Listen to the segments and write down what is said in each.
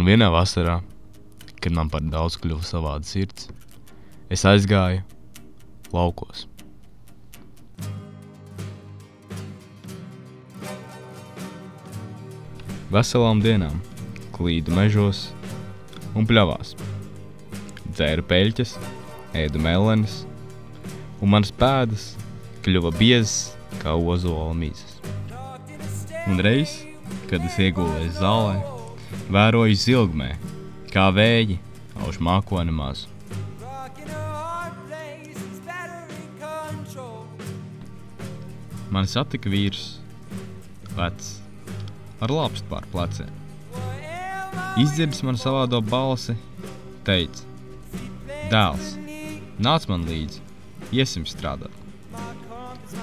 Un vienā vasarā, kad man par daudz kļuva savāda sirds, es aizgāju laukos. Veselām dienām klīdu mežos un pļavās. Dzēru peļķes, ēdu melenes, un manas pēdas kļuva biezas kā ozola mizas. Un reiz, kad es iegulēju zālē, vēroju zilgmē, kā vēji auž mākoni mazu. Mani satika vīrs, vecs, ar lāpstu pār pleciem. Izdzirdis man savādo balsi, teica: dēls, nāc man līdzi, iesim strādāt.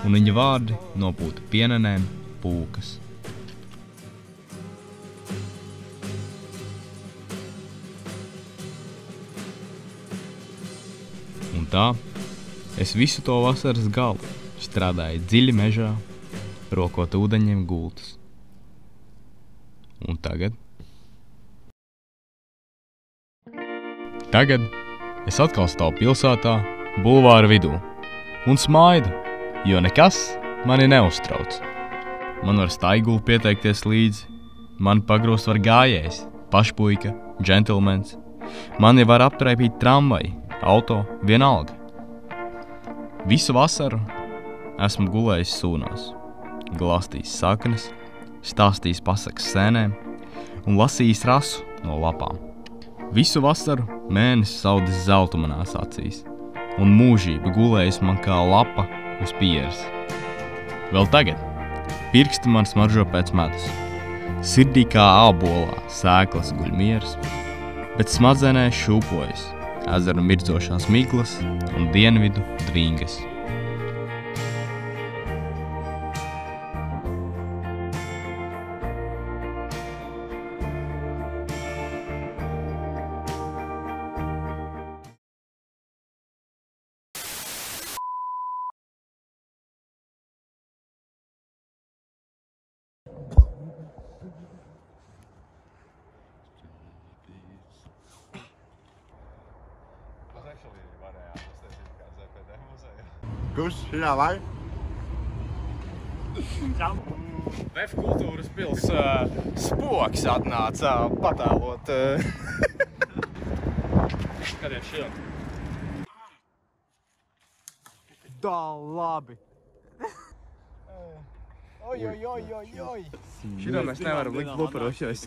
Un viņa vārdi nopūta pienenēm pūkas. Un tā, es visu to vasaras galu strādāju dziļi mežā, rokot ūdeņiem gultas. Un tagad? Tagad es atkal stāvu pilsētā, bulvāra vidū, un smaidu, jo nekas mani neuztrauc. Man var staigulu pieteikties līdzi, mani pagrūst var gājējs, pašpuika, džentilmens. Mani var aptraipīt tramvai, auto, vienalga. Visu vasaru esmu gulējis sūnās, glāstījis saknes, stāstījis pasakas sēnēm un lasījis rasu no lapām. Visu vasaru mēnesis saudis zeltu manās acīs, un mūžība gulējis man kā lapa uz pieres. Vēl tagad pirksti man smaržo pēc medus, sirdī kā ābolā sēklas guļ mieras, bet smadzenē šūpojas ezeru mirdzošās miglas un dienvidu dvingas. Kurš šinā vai? Vef kultūras pils spoks atnāca patēlot. Kādien šiem? Tā labi. Oj. Šito mēs nevaram likt bloperos, jo es